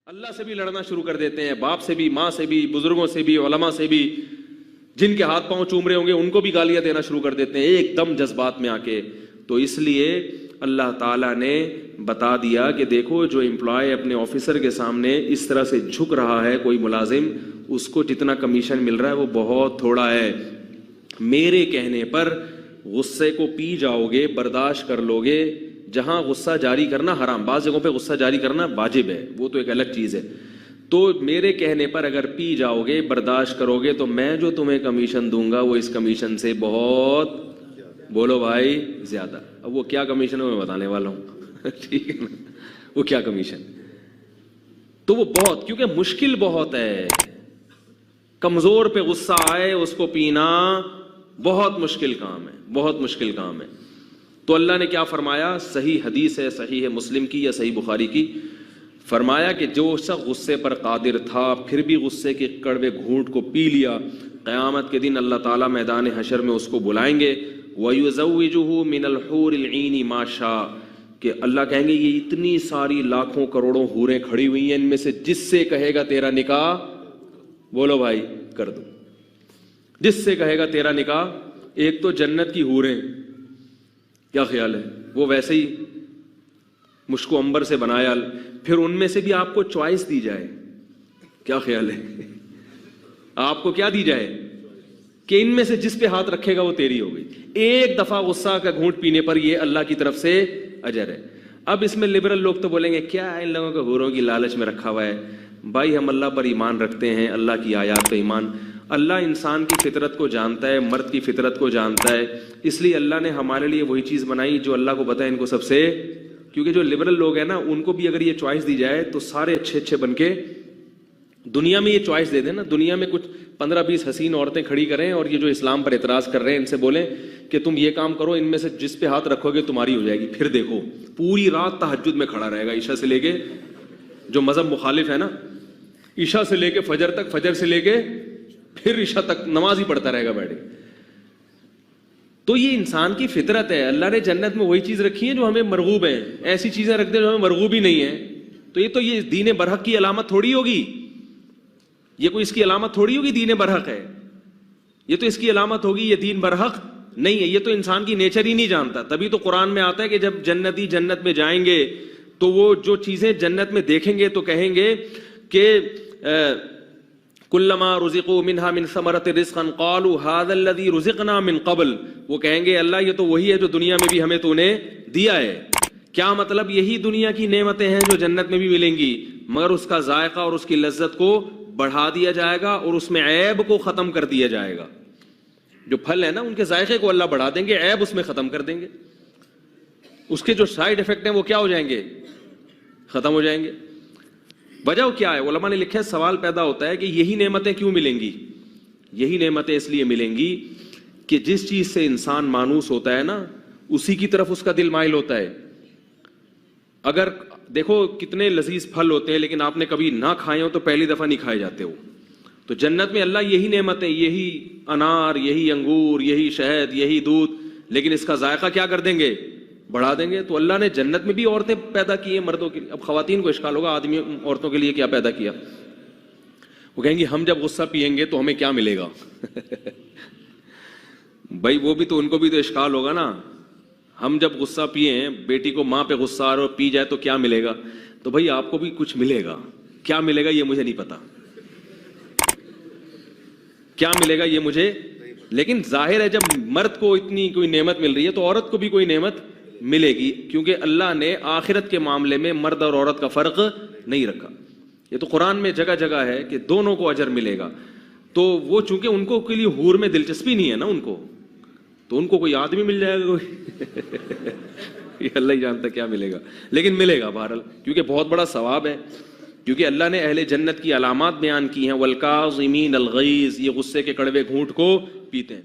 اللہ سے بھی لڑنا شروع کر دیتے ہیں، باپ سے بھی، ماں سے بھی، بزرگوں سے بھی، علماء سے بھی، جن کے ہاتھ پاؤں چوم رہے ہوں گے ان کو بھی گالیاں دینا شروع کر دیتے ہیں ایک دم جذبات میں آ کے۔ تو اس لیے اللہ تعالیٰ نے بتا دیا کہ دیکھو جو امپلائی اپنے آفیسر کے سامنے اس طرح سے جھک رہا ہے، کوئی ملازم، اس کو جتنا کمیشن مل رہا ہے وہ بہت تھوڑا ہے۔ میرے کہنے پر غصے کو پی جاؤ گے، برداشت کر لو گے، جہاں غصہ جاری کرنا حرام، بعض جگہوں پہ غصہ جاری کرنا واجب ہے، وہ تو ایک الگ چیز ہے، تو میرے کہنے پر اگر پی جاؤ گے، برداشت کرو گے، تو میں جو تمہیں کمیشن دوں گا وہ اس کمیشن سے بہت، بولو بھائی، زیادہ۔ اب وہ کیا کمیشن ہے میں بتانے والا ہوں ٹھیک ہے نا، وہ کیا کمیشن، تو وہ بہت، کیونکہ مشکل بہت ہے، کمزور پہ غصہ آئے اس کو پینا بہت مشکل کام ہے، بہت مشکل کام ہے۔ تو اللہ نے کیا فرمایا، صحیح حدیث ہے، صحیح مسلم کی یا صحیح بخاری کی، فرمایا کہ جو شخص غصے پر قادر تھا پھر بھی غصے کے کڑوے گھونٹ کو پی لیا، قیامت کے دن اللہ تعالیٰ میدان حشر میں اس کو بلائیں گے، وَيُزَوِّجُهُ مِنَ الْحُورِ الْعِينِ مَا شَاءَ، کہ اللہ کہیں گے یہ اتنی ساری لاکھوں کروڑوں حوریں کھڑی ہوئی ہیں، ان میں سے جس سے کہے گا تیرا نکاح، بولو بھائی، کر دو، جس سے کہے گا تیرا نکاح۔ ایک تو جنت کی حوریں، کیا خیال ہے، وہ ویسے ہی مشک و عنبر سے بنایا، پھر ان میں سے بھی آپ کو چوائس دی جائے، کیا خیال ہے، آپ کو کیا دی جائے کہ ان میں سے جس پہ ہاتھ رکھے گا وہ تیری ہو گئی۔ ایک دفعہ غصہ کا گھونٹ پینے پر یہ اللہ کی طرف سے اجر ہے۔ اب اس میں لبرل لوگ تو بولیں گے کیا ان لوگوں کو حوروں کی لالچ میں رکھا ہوا ہے؟ بھائی ہم اللہ پر ایمان رکھتے ہیں، اللہ کی آیات پہ ایمان، اللہ انسان کی فطرت کو جانتا ہے، مرد کی فطرت کو جانتا ہے، اس لیے اللہ نے ہمارے لیے وہی چیز بنائی جو اللہ کو پتہ ہے ان کو سب سے، کیونکہ جو لبرل لوگ ہیں نا ان کو بھی اگر یہ چوائس دی جائے تو سارے اچھے اچھے بن کے دنیا میں یہ چوائس دے دیں نا، دنیا میں کچھ 15-20 حسین عورتیں کھڑی کریں اور یہ جو اسلام پر اعتراض کر رہے ہیں ان سے بولیں کہ تم یہ کام کرو، ان میں سے جس پہ ہاتھ رکھو گے تمہاری ہو جائے گی، پھر دیکھو پوری رات تہجد میں کھڑا رہے گا، عشاء سے لے کے، جو مذہب مخالف ہے نا، عشاء سے لے کے فجر تک، فجر سے لے کے پھر عشاء تک نماز ہی پڑھتا رہے گا بیٹھے۔ تو یہ انسان کی فطرت ہے، اللہ نے جنت میں وہی چیز رکھی ہے جو ہمیں مرغوب ہیں، ایسی چیزیں رکھ دیں جو ہمیں مرغوب ہی نہیں ہیں، تو یہ دین برحق کی علامت تھوڑی ہوگی، یہ کوئی اس کی علامت تھوڑی ہوگی دین برحق ہے، یہ تو اس کی علامت ہوگی یہ دین برحق نہیں ہے، یہ تو انسان کی نیچر ہی نہیں جانتا۔ تبھی تو قرآن میں آتا ہے کہ جب جنتی جنت میں جائیں گے تو وہ جو چیزیں جنت میں دیکھیں گے تو کہیں گے کہ کلما رزقوا منها من ثمرۃ رزقا قالوا هذا الذي رزقنا من قبل، وہ کہیں گے اللہ یہ تو وہی ہے جو دنیا میں بھی ہمیں تو نے دیا ہے۔ کیا مطلب، یہی دنیا کی نعمتیں ہیں جو جنت میں بھی ملیں گی، مگر اس کا ذائقہ اور اس کی لذت کو بڑھا دیا جائے گا اور اس میں عیب کو ختم کر دیا جائے گا۔ جو پھل ہے نا ان کے ذائقے کو اللہ بڑھا دیں گے، عیب اس میں ختم کر دیں گے، اس کے جو سائیڈ ایفیکٹ ہیں وہ کیا ہو جائیں گے، ختم ہو جائیں گے۔ وجہ کیا ہے، علماء نے لکھا ہے، سوال پیدا ہوتا ہے کہ یہی نعمتیں کیوں ملیں گی؟ یہی نعمتیں اس لیے ملیں گی کہ جس چیز سے انسان مانوس ہوتا ہے نا اسی کی طرف اس کا دل مائل ہوتا ہے۔ اگر دیکھو کتنے لذیذ پھل ہوتے ہیں لیکن آپ نے کبھی نہ کھائے ہو تو پہلی دفعہ نہیں کھائے جاتے ہو، تو جنت میں اللہ یہی نعمتیں، یہی انار، یہی انگور، یہی شہد، یہی دودھ، لیکن اس کا ذائقہ کیا کر دیں گے، بڑھا دیں گے۔ تو اللہ نے جنت میں بھی عورتیں پیدا کی ہیں مردوں کے لیے۔ اب خواتین کو اشکال ہوگا آدمی عورتوں کے لیے کیا پیدا کیا، وہ کہیں گی ہم جب غصہ پیئیں گے تو ہمیں کیا ملے گا بھائی وہ بھی تو، ان کو بھی تو اشکال ہوگا نا، ہم جب غصہ پیئیں، بیٹی کو ماں پہ غصہ آ رہا اور پی جائے تو کیا ملے گا، تو بھائی آپ کو بھی کچھ ملے گا، کیا ملے گا یہ مجھے نہیں پتا، کیا ملے گا یہ مجھے، لیکن ظاہر ہے جب مرد کو اتنی کوئی نعمت مل رہی ہے تو عورت کو بھی کوئی نعمت ملے گی، کیونکہ اللہ نے آخرت کے معاملے میں مرد اور عورت کا فرق نہیں رکھا۔ یہ تو قرآن میں جگہ جگہ ہے کہ دونوں کو اجر ملے گا، تو وہ چونکہ ان کو کے لیے حور میں دلچسپی نہیں ہے نا ان کو، تو ان کو کوئی آدمی مل جائے گا کوئی یہ اللہ ہی جانتا کیا ملے گا، لیکن ملے گا بہرحال، کیونکہ بہت بڑا ثواب ہے، کیونکہ اللہ نے اہل جنت کی علامات بیان کی ہیں، والکاظمین الغیظ، یہ غصے کے کڑوے گھونٹ کو پیتے ہیں۔